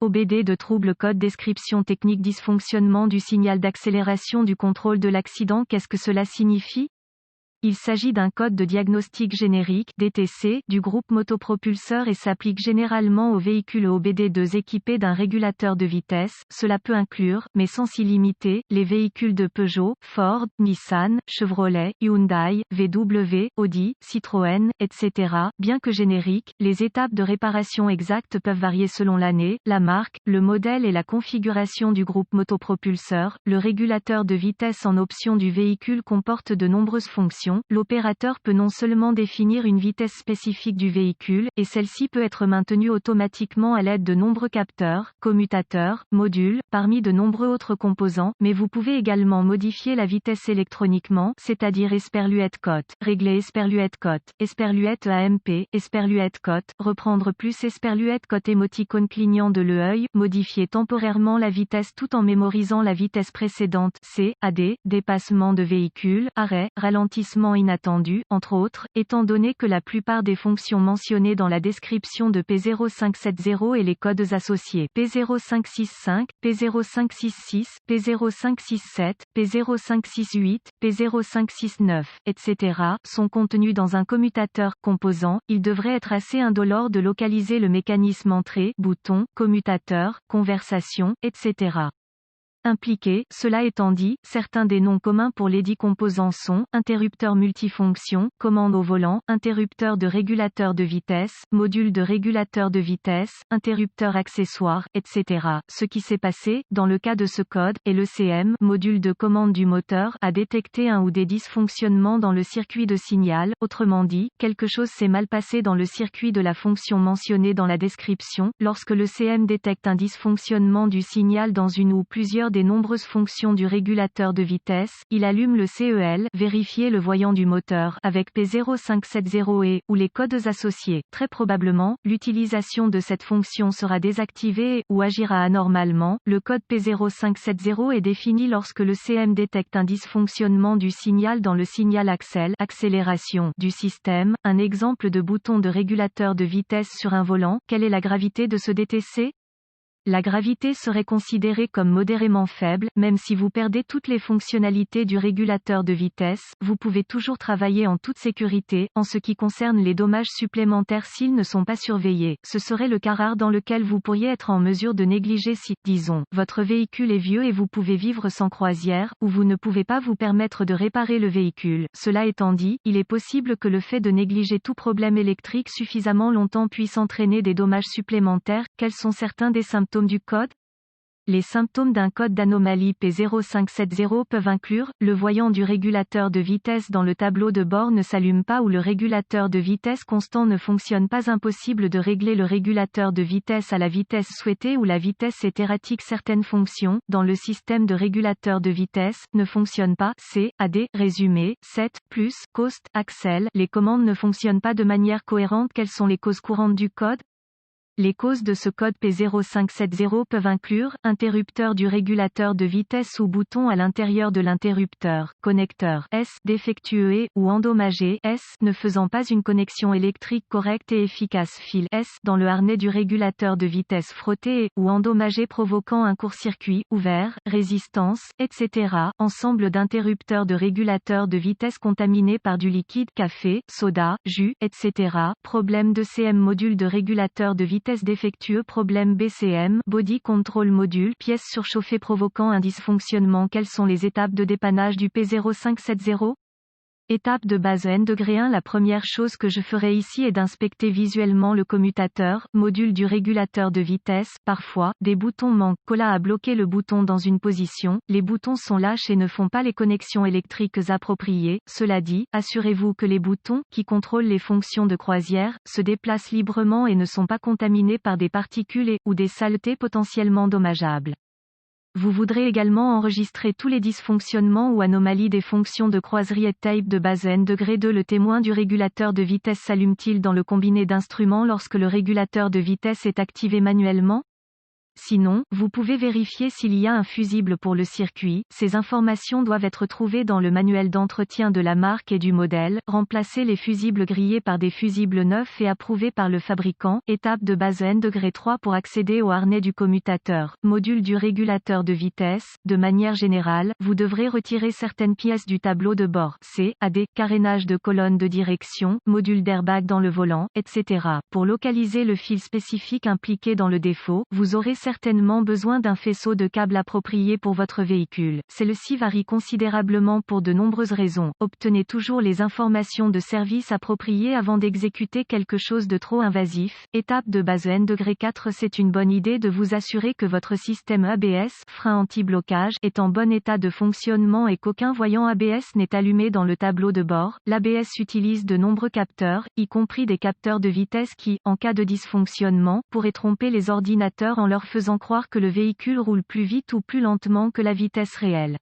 OBD de trouble code description technique dysfonctionnement du signal d'accélération du contrôle de l'accident. Qu'est-ce que cela signifie? Il s'agit d'un code de diagnostic générique (DTC) du groupe motopropulseur et s'applique généralement aux véhicules OBD2 équipés d'un régulateur de vitesse. Cela peut inclure, mais sans s'y limiter, les véhicules de Peugeot, Ford, Nissan, Chevrolet, Hyundai, VW, Audi, Citroën, etc. Bien que génériques, les étapes de réparation exactes peuvent varier selon l'année, la marque, le modèle et la configuration du groupe motopropulseur. Le régulateur de vitesse en option du véhicule comporte de nombreuses fonctions. L'opérateur peut non seulement définir une vitesse spécifique du véhicule, et celle-ci peut être maintenue automatiquement à l'aide de nombreux capteurs, commutateurs, modules, parmi de nombreux autres composants, mais vous pouvez également modifier la vitesse électroniquement, c'est-à-dire esperluette cote, régler esperluette cote, esperluette AMP, esperluette cote, reprendre plus esperluette cote émoticône clignant de l'œil, modifier temporairement la vitesse tout en mémorisant la vitesse précédente, CAD, dépassement de véhicule, arrêt, ralentissement inattendu, entre autres, étant donné que la plupart des fonctions mentionnées dans la description de P0570 et les codes associés P0565, P0566, P0567, P0568, P0569, etc. sont contenus dans un commutateur composant. Il devrait être assez indolore de localiser le mécanisme entrée, bouton, commutateur, conversation, etc. Impliqués. Cela étant dit, certains des noms communs pour lesdits composants sont interrupteur multifonction, commande au volant, interrupteur de régulateur de vitesse, module de régulateur de vitesse, interrupteur accessoire, etc. Ce qui s'est passé, dans le cas de ce code, est le CM, module de commande du moteur, a détecté un ou des dysfonctionnements dans le circuit de signal. Autrement dit, quelque chose s'est mal passé dans le circuit de la fonction mentionnée dans la description. Lorsque le CM détecte un dysfonctionnement du signal dans une ou plusieurs des nombreuses fonctions du régulateur de vitesse, il allume le CEL, vérifier le voyant du moteur, avec P0570 et, ou les codes associés. Très probablement, l'utilisation de cette fonction sera désactivée et, ou agira anormalement. Le code P0570 est défini lorsque le CM détecte un dysfonctionnement du signal dans le signal accélération du système. Un exemple de bouton de régulateur de vitesse sur un volant. Quelle est la gravité de ce DTC? La gravité serait considérée comme modérément faible, même si vous perdez toutes les fonctionnalités du régulateur de vitesse, vous pouvez toujours travailler en toute sécurité. En ce qui concerne les dommages supplémentaires s'ils ne sont pas surveillés, ce serait le cas rare dans lequel vous pourriez être en mesure de négliger si, disons, votre véhicule est vieux et vous pouvez vivre sans croisière, ou vous ne pouvez pas vous permettre de réparer le véhicule. Cela étant dit, il est possible que le fait de négliger tout problème électrique suffisamment longtemps puisse entraîner des dommages supplémentaires. Quels sont certains des symptômes du code? Les symptômes d'un code d'anomalie P0570 peuvent inclure, le voyant du régulateur de vitesse dans le tableau de bord ne s'allume pas ou le régulateur de vitesse constant ne fonctionne pas. Impossible de régler le régulateur de vitesse à la vitesse souhaitée ou la vitesse est erratique. Certaines fonctions, dans le système de régulateur de vitesse, ne fonctionnent pas. CAD, résumé, set, plus, coast, accel. Les commandes ne fonctionnent pas de manière cohérente. Quelles sont les causes courantes du code? Les causes de ce code P0570 peuvent inclure, interrupteur du régulateur de vitesse ou bouton à l'intérieur de l'interrupteur, connecteur S défectueux et, ou endommagé S ne faisant pas une connexion électrique correcte et efficace, fil S dans le harnais du régulateur de vitesse frotté et, ou endommagé provoquant un court-circuit, ouvert, résistance, etc. Ensemble d'interrupteurs de régulateur de vitesse contaminés par du liquide, café, soda, jus, etc. Problème de CM, module de régulateur de vitesse défectueux. Problème BCM, Body Control Module, pièce surchauffée provoquant un dysfonctionnement. Quelles sont les étapes de dépannage du P0570? Étape de base degré 1. La première chose que je ferai ici est d'inspecter visuellement le commutateur, module du régulateur de vitesse. Parfois, des boutons manquent. Cola a bloqué le bouton dans une position, les boutons sont lâches et ne font pas les connexions électriques appropriées. Cela dit, assurez-vous que les boutons, qui contrôlent les fonctions de croisière, se déplacent librement et ne sont pas contaminés par des particules et, ou des saletés potentiellement dommageables. Vous voudrez également enregistrer tous les dysfonctionnements ou anomalies des fonctions de croiserie et tape de base degré 2. Le témoin du régulateur de vitesse s'allume-t-il dans le combiné d'instruments lorsque le régulateur de vitesse est activé manuellement? Sinon, vous pouvez vérifier s'il y a un fusible pour le circuit. Ces informations doivent être trouvées dans le manuel d'entretien de la marque et du modèle. Remplacez les fusibles grillés par des fusibles neufs et approuvés par le fabricant. Étape de base N-3 pour accéder au harnais du commutateur. Module du régulateur de vitesse. De manière générale, vous devrez retirer certaines pièces du tableau de bord. C.A.D. Carénage de colonne de direction, module d'airbag dans le volant, etc. Pour localiser le fil spécifique impliqué dans le défaut, vous aurez certainement besoin d'un faisceau de câbles approprié pour votre véhicule. Celle-ci varie considérablement pour de nombreuses raisons. Obtenez toujours les informations de service appropriées avant d'exécuter quelque chose de trop invasif. Étape de base N-4. C'est une bonne idée de vous assurer que votre système ABS, frein anti-blocage, est en bon état de fonctionnement et qu'aucun voyant ABS n'est allumé dans le tableau de bord. L'ABS utilise de nombreux capteurs, y compris des capteurs de vitesse qui, en cas de dysfonctionnement, pourraient tromper les ordinateurs en leur faisant croire que le véhicule roule plus vite ou plus lentement que la vitesse réelle.